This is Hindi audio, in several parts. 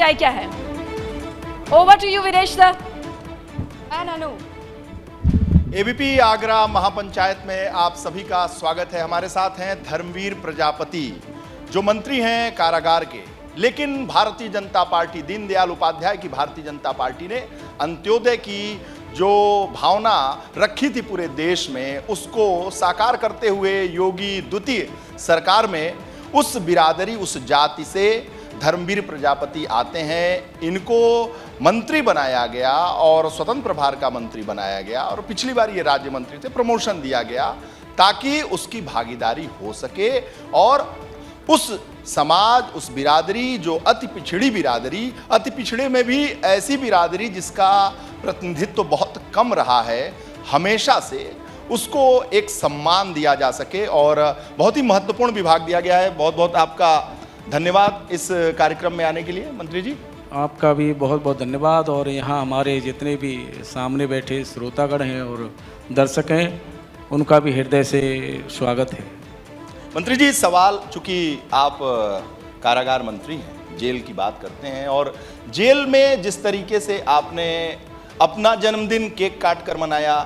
राय क्या है? Over to you Viresh sir and Anu. ABP Agra mahapanchayat में आप सभी का स्वागत है। हमारे साथ हैं धर्मवीर प्रजापति, जो मंत्री हैं कारागार के, लेकिन भारतीय जनता पार्टी, दीनदयाल उपाध्याय की भारतीय जनता पार्टी ने अंत्योदय की जो भावना रखी थी पूरे देश में, उसको साकार करते हुए योगी द्वितीय सरकार में उस बिरादरी, उस जाति से धर्मवीर प्रजापति आते हैं। इनको मंत्री बनाया गया और स्वतंत्र प्रभार का मंत्री बनाया गया, और पिछली बार ये राज्य मंत्री थे, प्रमोशन दिया गया ताकि उसकी भागीदारी हो सके और उस समाज, उस बिरादरी जो अति पिछड़ी बिरादरी, अति पिछड़े में भी ऐसी बिरादरी जिसका प्रतिनिधित्व बहुत कम रहा है हमेशा से, उसको एक सम्मान दिया जा सके। और बहुत ही महत्वपूर्ण विभाग दिया गया है। बहुत बहुत आपका धन्यवाद इस कार्यक्रम में आने के लिए मंत्री जी। आपका भी बहुत बहुत धन्यवाद। और यहाँ हमारे जितने भी सामने बैठे श्रोतागण हैं और दर्शक हैं, उनका भी हृदय से स्वागत है। मंत्री जी, सवाल, चूंकि आप कारागार मंत्री हैं, जेल की बात करते हैं, और जेल में जिस तरीके से आपने अपना जन्मदिन केक काट कर मनाया,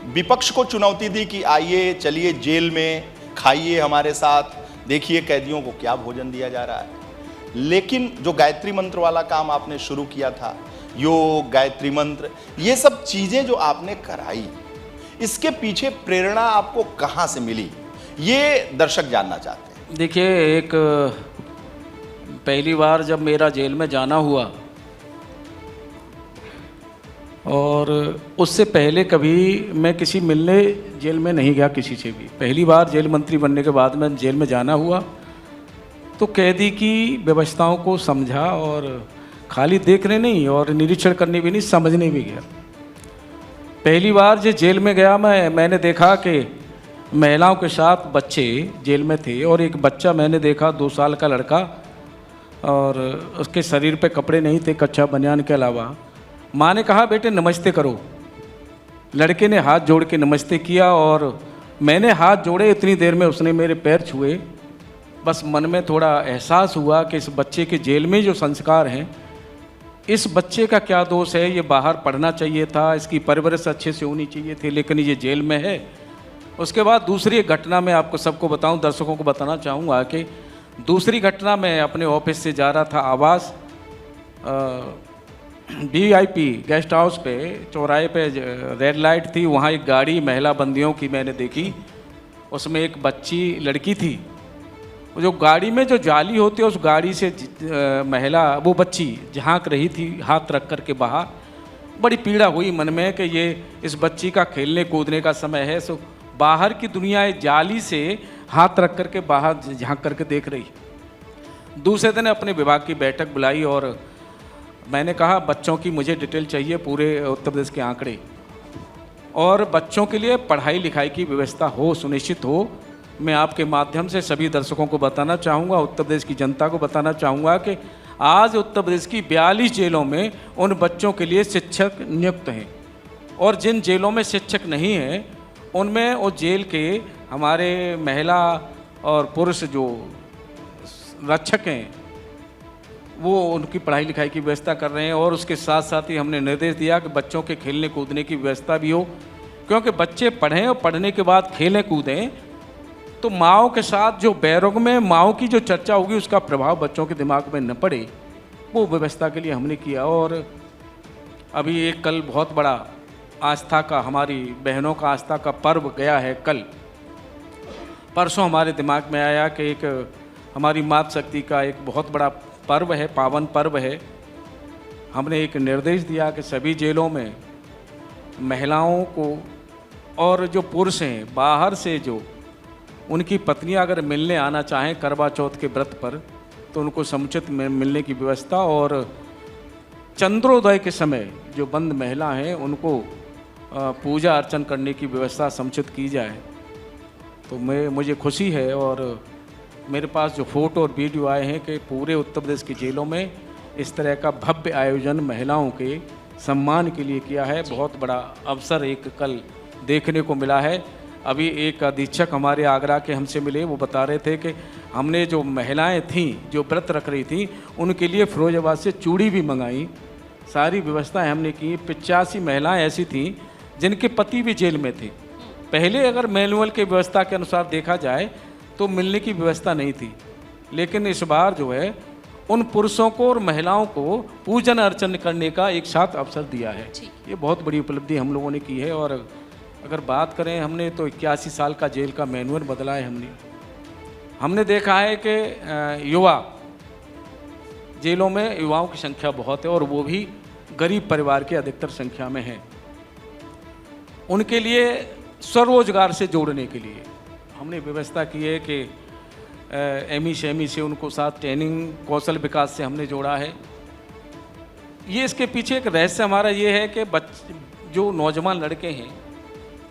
विपक्ष को चुनौती दी कि आइए चलिए जेल में खाइए हमारे साथ, देखिए कैदियों को क्या भोजन दिया जा रहा है, लेकिन जो गायत्री मंत्र वाला काम आपने शुरू किया था, योग, गायत्री मंत्र, ये सब चीजें जो आपने कराई, इसके पीछे प्रेरणा आपको कहाँ से मिली, ये दर्शक जानना चाहते हैं। देखिए, एक पहली बार जब मेरा जेल में जाना हुआ, और उससे पहले कभी मैं किसी मिलने जेल में नहीं गया किसी से भी। पहली बार जेल मंत्री बनने के बाद में जेल में जाना हुआ तो कैदी की व्यवस्थाओं को समझा, और खाली देखने नहीं और निरीक्षण करने भी नहीं, समझने भी गया। पहली बार जो जेल में गया मैंने देखा कि महिलाओं के साथ बच्चे जेल में थे, और एक बच्चा मैंने देखा 2 साल का लड़का, और उसके शरीर पे कपड़े नहीं थे कच्छा बनियान के अलावा। माँ ने कहा बेटे नमस्ते करो। लड़के ने हाथ जोड़ के नमस्ते किया, और मैंने हाथ जोड़े, इतनी देर में उसने मेरे पैर छुए। बस मन में थोड़ा एहसास हुआ कि इस बच्चे के जेल में जो संस्कार हैं, इस बच्चे का क्या दोष है, ये बाहर पढ़ना चाहिए था, इसकी परवरिश अच्छे से होनी चाहिए थी, लेकिन ये जेल में है। उसके बाद दूसरी एक घटना मैं आपको सबको बताऊं, दर्शकों को बताना चाहूँगा कि दूसरी घटना, मैं अपने ऑफिस से जा रहा था आवास, VIP गेस्ट हाउस पे, चौराहे पे रेड लाइट थी, वहाँ एक गाड़ी महिला बंदियों की मैंने देखी, उसमें एक बच्ची लड़की थी। जो गाड़ी में जो जाली होती है, उस गाड़ी से महिला, वो बच्ची झांक रही थी हाथ रख कर के बाहर। बड़ी पीड़ा हुई मन में कि ये इस बच्ची का खेलने कूदने का समय है, सो बाहर की दुनिया जाली से हाथ रख कर के बाहर झांक करके देख रही। दूसरे दिन अपने विभाग की बैठक बुलाई, और मैंने कहा बच्चों की मुझे डिटेल चाहिए, पूरे उत्तर प्रदेश के आंकड़े, और बच्चों के लिए पढ़ाई लिखाई की व्यवस्था हो, सुनिश्चित हो। मैं आपके माध्यम से सभी दर्शकों को बताना चाहूँगा, उत्तर प्रदेश की जनता को बताना चाहूँगा कि आज उत्तर प्रदेश की 42 जेलों में उन बच्चों के लिए शिक्षक नियुक्त हैं, और जिन जेलों में शिक्षक नहीं हैं उनमें वो जेल के हमारे महिला और पुरुष जो रक्षक हैं, वो उनकी पढ़ाई लिखाई की व्यवस्था कर रहे हैं। और उसके साथ साथ ही हमने निर्देश दिया कि बच्चों के खेलने कूदने की व्यवस्था भी हो, क्योंकि बच्चे पढ़ें और पढ़ने के बाद खेलें कूदें तो माँओं के साथ जो बैरोग में माँओं की जो चर्चा होगी, उसका प्रभाव बच्चों के दिमाग में न पड़े, वो व्यवस्था के लिए हमने किया। और अभी एक कल बहुत बड़ा आस्था का, हमारी बहनों का आस्था का पर्व गया है। कल परसों हमारे दिमाग में आया कि एक हमारी मातृ शक्ति का एक बहुत बड़ा पर्व है, पावन पर्व है। हमने एक निर्देश दिया कि सभी जेलों में महिलाओं को और जो पुरुष हैं बाहर से, जो उनकी पत्नियां अगर मिलने आना चाहें करवा चौथ के व्रत पर, तो उनको समुचित मिलने की व्यवस्था, और चंद्रोदय के समय जो बंद महिला हैं उनको पूजा अर्चन करने की व्यवस्था समुचित की जाए। तो मुझे खुशी है, और मेरे पास जो फोटो और वीडियो आए हैं कि पूरे उत्तर प्रदेश की जेलों में इस तरह का भव्य आयोजन महिलाओं के सम्मान के लिए किया है। बहुत बड़ा अवसर एक कल देखने को मिला है। अभी एक अधीक्षक हमारे आगरा के हमसे मिले, वो बता रहे थे कि हमने जो महिलाएं थीं जो व्रत रख रही थीं उनके लिए फिरोजाबाद से चूड़ी भी मंगाई, सारी व्यवस्थाएं हमने की। 85 महिलाएं ऐसी थीं जिनके पति भी जेल में थे। पहले अगर मैनुअल की व्यवस्था के अनुसार देखा जाए तो मिलने की व्यवस्था नहीं थी, लेकिन इस बार जो है उन पुरुषों को और महिलाओं को पूजन अर्चन करने का एक साथ अवसर दिया है। ये बहुत बड़ी उपलब्धि हम लोगों ने की है। और अगर बात करें, हमने तो 81 साल का जेल का मैनुअल बदला है। हमने देखा है कि युवा जेलों में युवाओं की संख्या बहुत है और वो भी गरीब परिवार के अधिकतर संख्या में है। उनके लिए स्वरोजगार से जोड़ने के लिए हमने व्यवस्था की है कि एमी शेमी से उनको साथ ट्रेनिंग कौशल विकास से हमने जोड़ा है। ये इसके पीछे एक रहस्य हमारा ये है कि जो नौजवान लड़के हैं,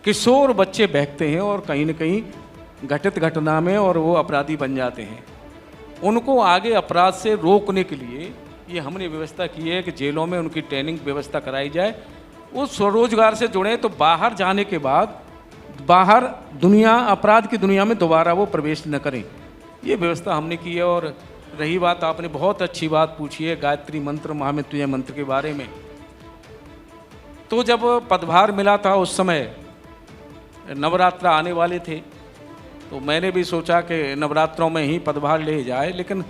किशोर बच्चे बहकते हैं और कहीं न कहीं घटित घटना में और वो अपराधी बन जाते हैं, उनको आगे अपराध से रोकने के लिए ये हमने व्यवस्था की है कि जेलों में उनकी ट्रेनिंग व्यवस्था कराई जाए, वो स्वरोजगार से जुड़ें तो बाहर जाने के बाद बाहर दुनिया अपराध की दुनिया में दोबारा वो प्रवेश न करें। ये व्यवस्था हमने की है। और रही बात, आपने बहुत अच्छी बात पूछी है गायत्री मंत्र महामृत्युंजय मंत्र के बारे में। तो जब पदभार मिला था उस समय नवरात्र आने वाले थे, तो मैंने भी सोचा कि नवरात्रों में ही पदभार ले जाए, लेकिन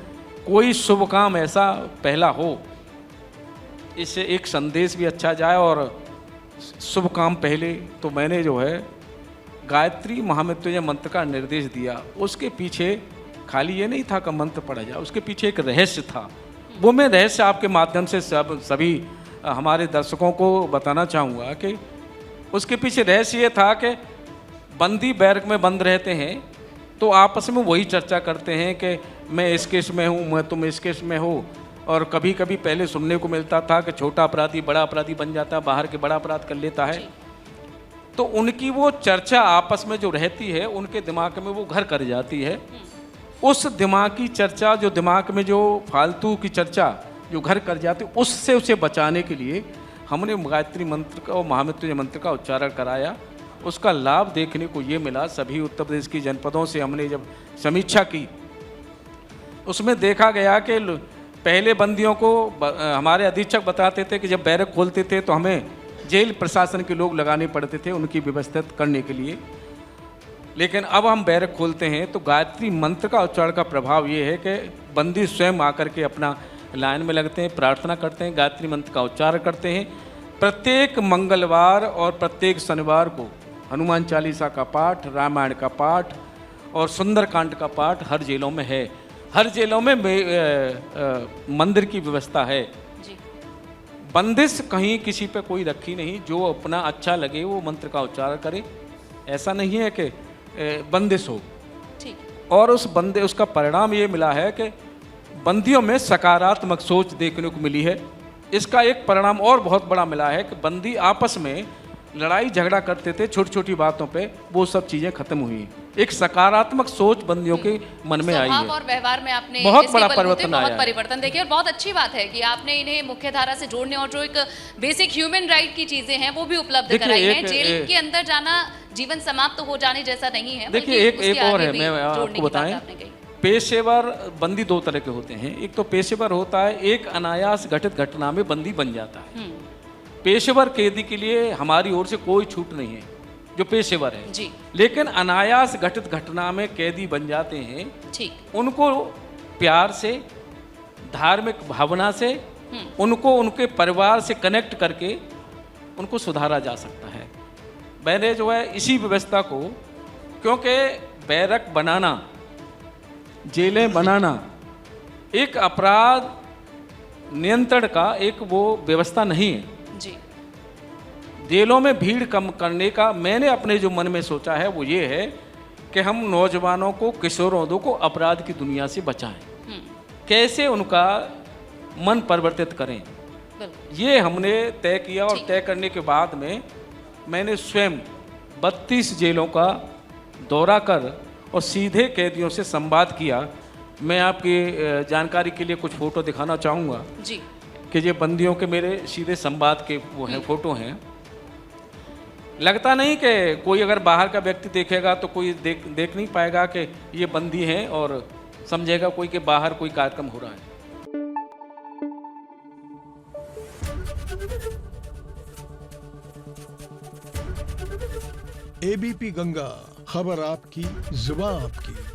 कोई शुभ काम ऐसा पहला हो, इससे एक संदेश भी अच्छा जाए और शुभ काम पहले। तो मैंने जो है गायत्री महामृत्युंजय मंत्र का निर्देश दिया। उसके पीछे खाली ये नहीं था कि मंत्र पढ़ा जाए, उसके पीछे एक रहस्य था। वो मैं रहस्य आपके माध्यम से सभी हमारे दर्शकों को बताना चाहूँगा कि उसके पीछे रहस्य ये था कि बंदी बैरक में बंद रहते हैं तो आपस में वही चर्चा करते हैं कि मैं इस केस में हूँ, मैं तुम इस केस में हो। और कभी कभी पहले सुनने को मिलता था कि छोटा अपराधी बड़ा अपराधी बन जाता है, बाहर के बड़ा अपराध कर लेता है। तो उनकी वो चर्चा आपस में जो रहती है, उनके दिमाग में वो घर कर जाती है। उस दिमाग की चर्चा, जो दिमाग में जो फालतू की चर्चा जो घर कर जाती है, उससे उसे बचाने के लिए हमने गायत्री मंत्र का और महामृत्युंजय मंत्र का उच्चारण कराया। उसका लाभ देखने को ये मिला। सभी उत्तर प्रदेश की जनपदों से हमने जब समीक्षा की, उसमें देखा गया कि पहले बंदियों को हमारे अधीक्षक बताते थे कि जब बैरक खोलते थे तो हमें जेल प्रशासन के लोग लगाने पड़ते थे उनकी व्यवस्था करने के लिए, लेकिन अब हम बैरक खोलते हैं तो गायत्री मंत्र का उच्चारण का प्रभाव ये है कि बंदी स्वयं आकर के अपना लाइन में लगते हैं, प्रार्थना करते हैं, गायत्री मंत्र का उच्चारण करते हैं। प्रत्येक मंगलवार और प्रत्येक शनिवार को हनुमान चालीसा का पाठ, रामायण का पाठ और सुंदरकांड का पाठ हर जेलों में है। हर जेलों में मंदिर की व्यवस्था है। बंदिश कहीं किसी पे कोई रखी नहीं, जो अपना अच्छा लगे वो मंत्र का उच्चारण करे। ऐसा नहीं है कि बंदिश हो। और उसका परिणाम ये मिला है कि बंदियों में सकारात्मक सोच देखने को मिली है। इसका एक परिणाम और बहुत बड़ा मिला है कि बंदी आपस में लड़ाई झगड़ा करते थे छोटी छोटी बातों पे, वो सब चीज़ें खत्म हुई। एक सकारात्मक सोच बंदियों के मन में आई है और व्यवहार में आपने बहुत बड़ा परिवर्तन आया है। बहुत परिवर्तन देखे और बहुत अच्छी बात है कि आपने इन्हें मुख्य धारा से जोड़ने और जो एक बेसिक ह्यूमन राइट की चीजें हैं वो भी उपलब्ध कराई हैं। जेल के अंदर जाना जीवन समाप्त हो जाने जैसा नहीं है। देखिए एक और है, मैं आपको बताएं, पेशेवर बंदी दो तरह के होते हैं। एक तो पेशेवर होता है, एक अनायास घटित घटना में बंदी बन जाता है। पेशेवर कैदी के लिए हमारी ओर से कोई छूट नहीं है, जो पेशेवर है जी। लेकिन अनायास घटित घटना में कैदी बन जाते हैं, ठीक, उनको प्यार से, धार्मिक भावना से, उनको उनके परिवार से कनेक्ट करके उनको सुधारा जा सकता है। मैंने जो है इसी व्यवस्था को, क्योंकि बैरक बनाना, जेलें बनाना एक अपराध नियंत्रण का एक वो व्यवस्था नहीं है जी। जेलों में भीड़ कम करने का मैंने अपने जो मन में सोचा है वो ये है कि हम नौजवानों को, किशोरों को अपराध की दुनिया से बचाएं, कैसे उनका मन परिवर्तित करें, ये हमने तय किया। और तय करने के बाद में मैंने स्वयं 32 जेलों का दौरा कर और सीधे कैदियों से संवाद किया। मैं आपकी जानकारी के लिए कुछ फ़ोटो दिखाना चाहूँगा जी, कि ये बंदियों के मेरे सीधे संवाद के वो हैं फ़ोटो हैं। लगता नहीं कि कोई अगर बाहर का व्यक्ति देखेगा तो कोई देख नहीं पाएगा कि ये बंदी हैं और समझेगा कोई कि बाहर कोई कार्यक्रम हो रहा है। एबीपी गंगा, खबर आपकी, जुबान आपकी।